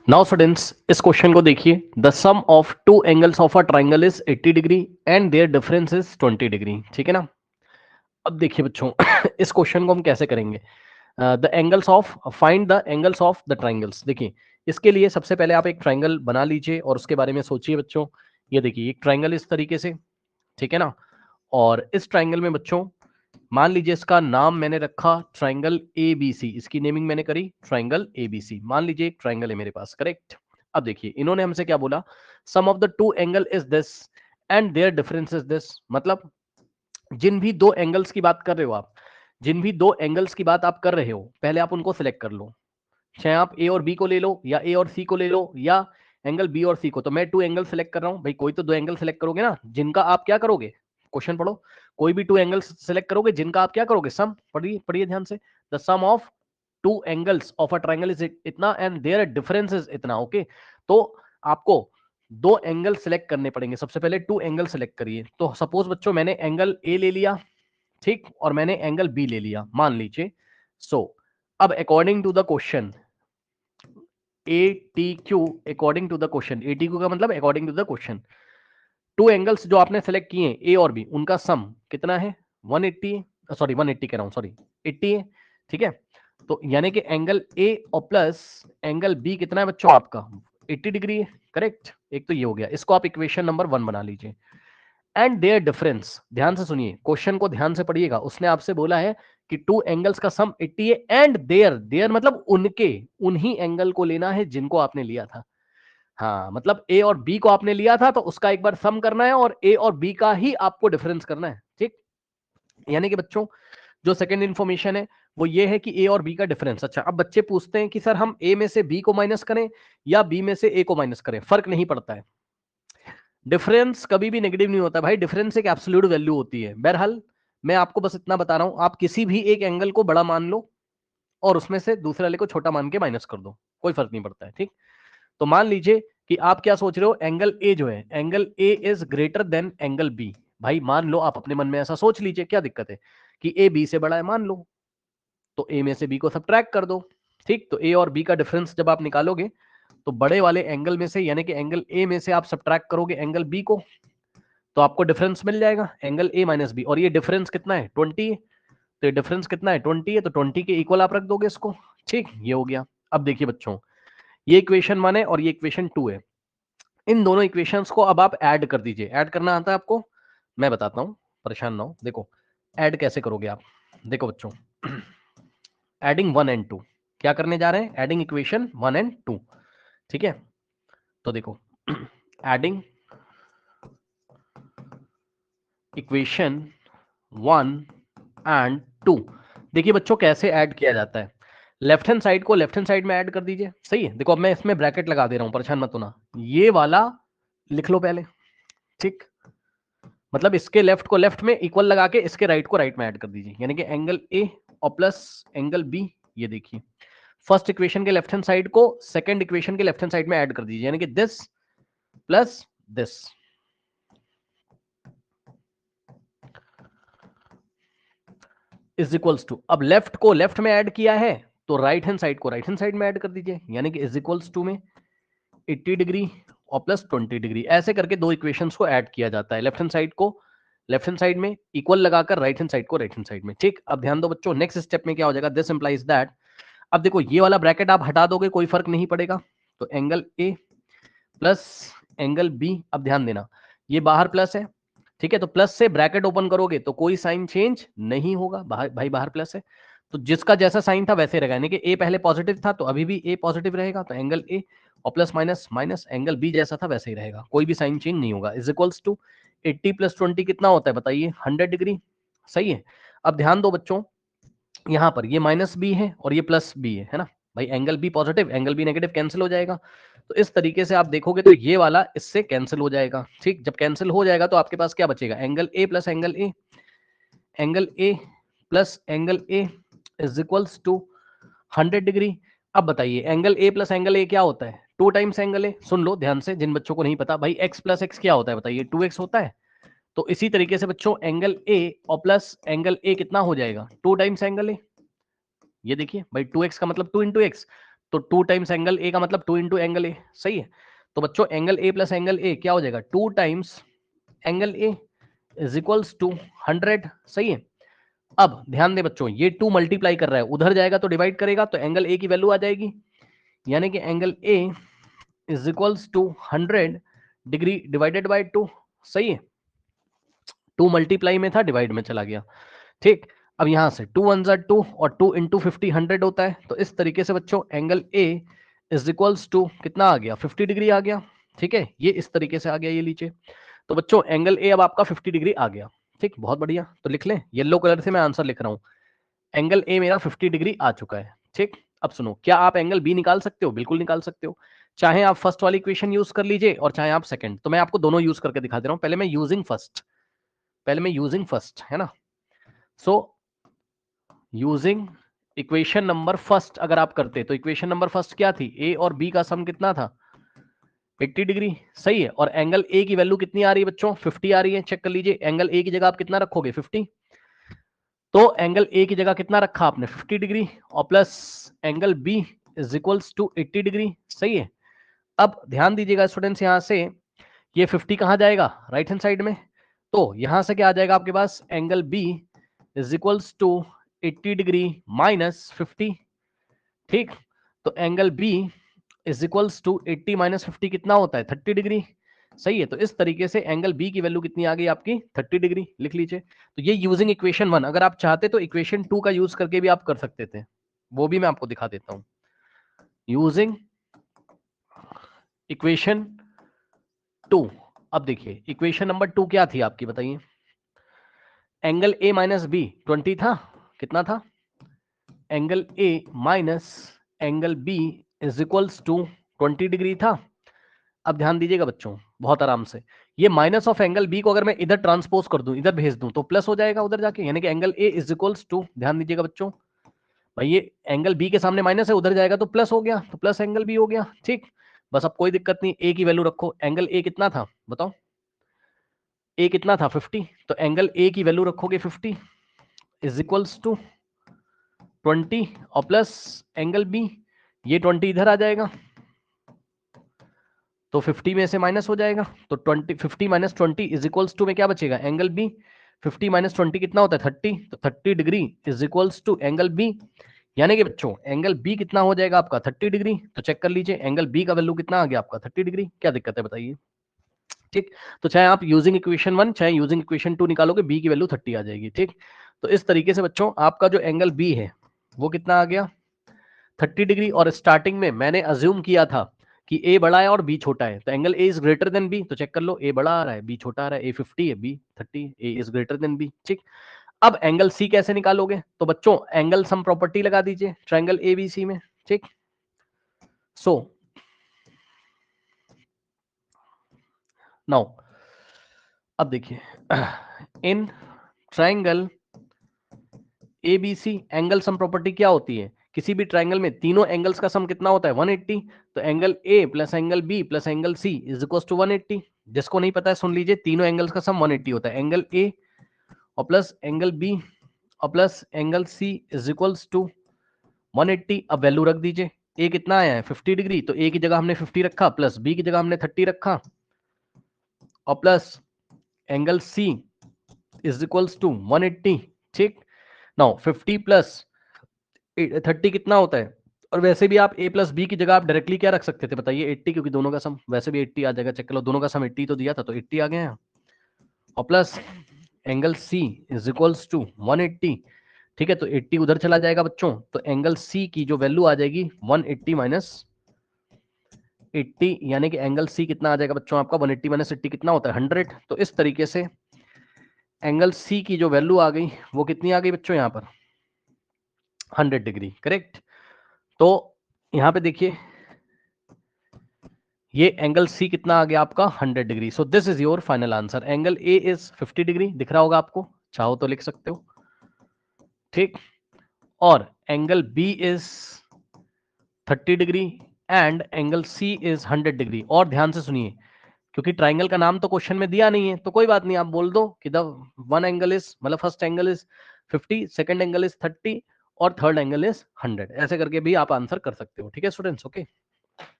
Now students, इस question को देखिए। The sum of two angles of a triangle is 80 degree and their difference is 20 degree. ठीक है ना। अब देखिए बच्चों, इस क्वेश्चन को हम कैसे करेंगे। The angles of find the angles of the triangles. देखिए, इसके लिए सबसे पहले आप एक ट्राइंगल बना लीजिए और उसके बारे में सोचिए बच्चों। ये देखिए, एक ट्राइंगल इस तरीके से, ठीक है ना। और इस ट्राइंगल में बच्चों, मान लीजिए इसका नाम मैंने रखा ट्राइंगल ए बी सी। इसकी नेमिंग मैंने करी ट्राइंगल ए बी सी। मान लीजिए एक ट्राइंगल है मेरे पास, करेक्ट। अब देखिए, इन्होंने हमसे क्या बोला, sum of the two angle is this and their difference is this. मतलब जिन भी दो एंगल्स की बात कर रहे हो आप, जिन भी दो एंगल्स की बात आप कर रहे हो, पहले आप उनको सिलेक्ट कर लो। चाहे आप ए और बी को ले लो या ए और सी को ले लो या एंगल बी और सी को। तो मैं टू एंगल सेलेक्ट कर रहा हूं भाई। कोई तो दो एंगल सेलेक्ट करोगे ना, जिनका आप क्या करोगे, क्वेश्चन पढ़ो। कोई भी टू एंगल सेलेक्ट करोगे जिनका आप क्या करोगे, सम। पढ़िए पढ़िए ध्यान से। The sum of two angles of a triangle is इतना एंड देयर डिफरेंस इज इतना। ओके, तो आपको दो एंगल सेलेक्ट करने पड़ेंगे। सबसे पहले टू एंगल सेलेक्ट करिए। तो सपोज बच्चों, मैंने एंगल ए ले लिया, ठीक, और मैंने एंगल बी ले लिया, मान लीजिए। सो अब according to the question, A T Q, according to the question, A T Q का मतलब according to the question, two angles जो आपने सेलेक्ट किए ए और बी, उनका सम कितना है, 180 है। सॉरी 180 कह रहा हूं, सॉरी 80 है। ठीक है, तो यानी कि एंगल ए और प्लस एंगल बी कितना है बच्चों आपका, 80 डिग्री है, करेक्ट। एक तो ये हो गया, इसको आप इक्वेशन नंबर 1 बना लीजिए। एंड देयर डिफरेंस, ध्यान से सुनिए, क्वेश्चन को ध्यान से पढ़िएगा। उसने आपसे बोला है कि टू एंगल्स का सम 80 है एंड देयर, देयर मतलब उनके, उन्हीं एंगल को लेना है जिनको आपने लिया था। हाँ, मतलब ए और बी को आपने लिया था तो उसका एक बार सम करना है और ए और बी का ही आपको डिफरेंस करना है। ठीक, यानी कि बच्चों जो सेकंड इंफॉर्मेशन है वो ये है कि ए और बी का डिफरेंस। अच्छा, अब बच्चे पूछते हैं कि सर हम ए में से बी को माइनस करें या बी में से ए को माइनस करें, फर्क नहीं पड़ता है। डिफरेंस कभी भी नेगेटिव नहीं होता भाई, डिफरेंस एक एब्सोल्यूट वैल्यू होती है। बहरहाल मैं आपको बस इतना बता रहा हूं, आप किसी भी एक एंगल को बड़ा मान लो और उसमें से दूसरे वाले को छोटा मान के माइनस कर दो, कोई फर्क नहीं पड़ता है। ठीक, तो मान लीजिए कि आप क्या सोच रहे हो, एंगल ए जो है, angle A is greater than angle B. भाई मान लो, आप अपने मन में ऐसा सोच लीजिए, क्या दिक्कत है कि ए बी से बड़ा है, मान लो। तो ए में से बी को सब्ट्रैक्ट कर दो। ठीक, तो ए और बी का डिफरेंस जब आप निकालोगे तो बड़े वाले एंगल में से, यानी कि एंगल ए में से आप सब्ट्रैक्ट करोगे एंगल बी को, तो आपको डिफरेंस मिल जाएगा एंगल ए माइनस बी। और ये डिफरेंस कितना है, 20 है। तो ये डिफरेंस कितना है, 20 है। तो 20 के इक्वल आप रख दोगे इसको। ठीक, ये हो गया। अब देखिए बच्चों, ये इक्वेशन 1 है और ये इक्वेशन 2 है। इन दोनों इक्वेशंस को अब आप ऐड कर दीजिए। ऐड करना आता है आपको, मैं बताता हूं, परेशान ना हो। देखो ऐड कैसे करोगे आप। देखो बच्चों, एडिंग 1 एंड 2, क्या करने जा रहे हैं, एडिंग इक्वेशन 1 एंड 2। ठीक है, तो देखो एडिंग इक्वेशन 1 एंड 2। देखिए बच्चों कैसे ऐड किया जाता है। लेफ्ट हैंड साइड को लेफ्ट हैंड साइड में ऐड कर दीजिए। सही है, देखो अब मैं इसमें ब्रैकेट लगा दे रहा हूं, परेशान मत होना। ये वाला लिख लो पहले। ठीक, मतलब इसके लेफ्ट को लेफ्ट में इक्वल लगा के इसके राइट को राइट में ऐड कर दीजिए, यानी कि एंगल ए और प्लस एंगल बी। ये देखिए, फर्स्ट इक्वेशन के लेफ्ट हैंड साइड को सेकंड इक्वेशन के लेफ्ट हैंड साइड में ऐड कर दीजिए, यानी कि this plus this is equals to, अब लेफ्ट को लेफ्ट में ऐड किया है तो राइट हैंड साइड को राइट हैंड साइड में ऐड कर दीजिए, यानी कि इज इक्वल्स टू में 80 डिग्री और प्लस 20 डिग्री। ऐसे करके दो इक्वेशंस को ऐड किया जाता है, लेफ्ट हैंड साइड को लेफ्ट हैंड साइड में इक्वल लगाकर राइट हैंड साइड को राइट हैंड साइड में। ठीक, अब ध्यान दो बच्चों, नेक्स्ट स्टेप में क्या हो जाएगा, दिस इंप्लाइज दैट। अब देखो ये वाला ब्रैकेट आप हटा दोगे, कोई फर्क नहीं पड़ेगा। तो angle A plus angle B, अब ध्यान देना ये बाहर प्लस है, ठीक है, तो प्लस से ब्रैकेट ओपन करोगे तो कोई साइन चेंज नहीं होगा। बाहर भाई बाहर प्लस है तो जिसका जैसा साइन था वैसे रहेगा, यानी कि ए पहले पॉजिटिव था तो अभी भी ए पॉजिटिव रहेगा। तो एंगल ए और plus minus minus angle B जैसा था वैसे ही रहेगा, कोई भी साइन चेंज नहीं होगा। इज इक्वल्स टू 80 प्लस 20 कितना होता है बताइए, 100 डिग्री। सही है, अब ध्यान दो बच्चों, यहाँ पर ये माइनस बी है और ये प्लस बी है ना भाई, angle B positive angle B negative cancel हो जाएगा। तो इस तरीके से आप देखोगे तो ये वाला इससे कैंसिल हो जाएगा। ठीक, जब कैंसिल हो जाएगा तो आपके पास क्या बचेगा, angle A plus angle A, angle A plus angle A is equals to 100 degree. अब बताइए angle A plus angle A क्या होता है, 2 टाइम्स एंगल ए। सुन लो ध्यान से, जिन बच्चों को नहीं पता भाई, एक्स प्लस एक्स क्या होता है बताइए, 2x होता है। तो इसी तरीके से बच्चों एंगल ए और प्लस एंगल ए कितना हो जाएगा, 2 टाइम्स एंगल ए। ये देखिए भाई 2x का मतलब 2 इंटू एक्स, तो 2 टाइम्स एंगल ए का मतलब 2 इंटू एंगल ए, सही है। तो बच्चों angle A plus angle A क्या हो जाएगा, 2 times angle A is equals to 100, सही है। अब ध्यान दे बच्चों, ये 2 मल्टीप्लाई कर रहा है, उधर जाएगा तो डिवाइड करेगा, तो एंगल ए की वैल्यू आ जाएगी, यानी कि angle A is equals to 100 degree divided by 2, सही है। 2 मल्टीप्लाई में था, डिवाइड में चला गया, ठीक। अब यहां से 2 1 ज़ा 2 और 2 इंटू 50 100 होता है, तो इस तरीके से बच्चों angle A is equals to कितना आ गया, 50 डिग्री आ गया, ठीक है। ये इस तरीके से आ गया, ये लीजिए। तो बच्चों एंगल ए अब आपका 50 डिग्री आ गया, ठीक, बहुत बढ़िया। तो लिख लें, येलो कलर से मैं आंसर लिख रहा हूं, एंगल ए मेरा 50 डिग्री आ चुका है, ठीक। अब सुनो, क्या आप एंगल बी निकाल सकते हो, बिल्कुल निकाल सकते हो। चाहे आप फर्स्ट वाली इक्वेशन यूज कर लीजिए और चाहे आप सेकंड, तो मैं आपको दोनों यूज करके दिखा दे रहा हूं। पहले मैं यूजिंग फर्स्ट, है ना। So using equation number first अगर आप करते, तो इक्वेशन नंबर फर्स्ट क्या थी, ए और बी का सम कितना था, 80 डिग्री, सही है। और एंगल ए की वैल्यू कितनी आ रही है बच्चों, 50 आ रही है, चेक कर लीजिए। एंगल ए की जगह आप कितना रखोगे, 50, तो एंगल ए की जगह कितना रखा आपने, 50 डिग्री, और plus angle B is equals to 80 degree, सही है। अब ध्यान दीजिएगा स्टूडेंट्स, यहां से ये 50 कहां जाएगा, राइट हैंड साइड में, तो यहां से क्या आ जाएगा आपके पास, angle B is equals to 80 degree minus 50, ठीक। तो angle B is equals to 80 minus 50 कितना होता है, 30 डिग्री, सही है। तो इस तरीके से एंगल बी की वैल्यू कितनी आ गई आपकी, 30 डिग्री, लिख लीजिए। तो ये यूजिंग इक्वेशन 1, अगर आप चाहते तो इक्वेशन 2 का यूज करके भी आप कर सकते थे, वो भी मैं आपको दिखा देता हूं। यूजिंग इक्वेशन 2, अब देखिए इक्वेशन नंबर 2 क्या थी आपकी, बताइए। एंगल ए माइनस बी 20 था, कितना था, angle A minus angle B is equals to 20 degree था। अब ध्यान दीजिएगा बच्चों, बहुत आराम से, ये माइनस ऑफ एंगल बी को अगर मैं इधर ट्रांसपोज कर दूं, इधर भेज दूं, तो प्लस हो जाएगा उधर जाके, यानी कि angle A is equals to, ध्यान दीजिएगा बच्चों, भाई ये एंगल बी के सामने माइनस है, उधर जाएगा तो प्लस हो गया, तो प्लस एंगल बी हो गया, ठीक। बस अब कोई दिक्कत नहीं, ए की वैल्यू रखो। एंगल ए कितना था बताओ, ए कितना था, 50, तो एंगल ए की वैल्यू रखोगे 50 इज इक्वल्स टू 20 और प्लस एंगल बी, ये 20 इधर आ जाएगा, तो 50 में से माइनस हो जाएगा, तो 50 माइनस 20 इज इक्वल्स टू में क्या बचेगा, एंगल बी। 50 माइनस 20 कितना होता है, 30, तो 30 degree is equals to angle B, यानी कि बच्चों एंगल बी कितना हो जाएगा आपका, 30 डिग्री। तो चेक कर लीजिए एंगल बी का वैल्यू कितना आ गया आपका, 30 डिग्री। क्या दिक्कत है बताइए, ठीक। तो चाहे आप यूजिंग इक्वेशन 1 चाहे यूजिंग इक्वेशन 2 निकालोगे, बी की वैल्यू 30 आ जाएगी, ठीक। तो इस तरीके से बच्चों आपका जो एंगल बी है वो कितना आ गया, 30 डिग्री। और स्टार्टिंग में मैंने अज्यूम किया था कि ए बड़ा है और बी छोटा है, तो angle A is greater than B, तो चेक कर लो, ए बड़ा आ रहा है, बी छोटा आ रहा है, ए 50 है, B 30, A is greater than B, ठीक। अब एंगल सी कैसे निकालोगे, तो बच्चों एंगल सम प्रॉपर्टी लगा दीजिए ट्रायंगल एबीसी में, ठीक। सो नाउ अब देखिए, in triangle ABC angle sum property क्या होती है, किसी भी ट्रायंगल में तीनों एंगल्स का सम कितना होता है, 180। तो angle A plus angle B plus angle C is equal to 180। जिसको नहीं पता है सुन लीजिए, तीनों एंगल्स का सम 180 होता है, एंगल ए और प्लस एंगल बी और plus angle C is equals to 180। अब वैल्यू रख दीजिए, ए कितना आया है, 50 डिग्री, तो ए की जगह हमने 50 रखा, प्लस बी की जगह हमने 30 रखा, और plus angle C is equals to 180, ठीक। नाउ 50 प्लस 30 कितना होता है, और वैसे भी आप a प्लस बी की जगह आप डायरेक्टली क्या रख सकते थे बताइए, 80, क्योंकि दोनों का सम वैसे भी 80 आ जाएगा, चेक कर लो, दोनों का सम 80 तो दिया था, तो 80 आ गया है, और plus angle c is equals to 180, ठीक है। तो 80 उधर चला जाएगा बच्चों, तो एंगल c की जो वैल्यू आ जाएगी 180 माइनस 80, यानी कि एंगल c कितना आ जाएगा बच्चों आपका, 180 माइनस 80 कितना होता है, 100। तो इस तरीके से एंगल c की जो वैल्यू आ गई वो कितनी आ गई बच्चों यहाँ पर, 100 डिग्री, करेक्ट। तो यहाँ पे देखिए ये एंगल सी कितना आ गया आपका, 100 degree. So this is your final answer. Angle A is 50 degree, दिख रहा होगा आपको, चाहो तो लिख सकते हो, ठीक। और angle B is 30 degree and angle C is 100 degree. और ध्यान से सुनिए, क्योंकि ट्राइंगल का नाम तो क्वेश्चन में दिया नहीं है, तो कोई बात नहीं, आप बोल दो कि द वन एंगल इज, मतलब first angle is 50, second angle is 30, और थर्ड एंगल इज 100, ऐसे करके भी आप आंसर कर सकते हो। ठीक है स्टूडेंट्स, ओके।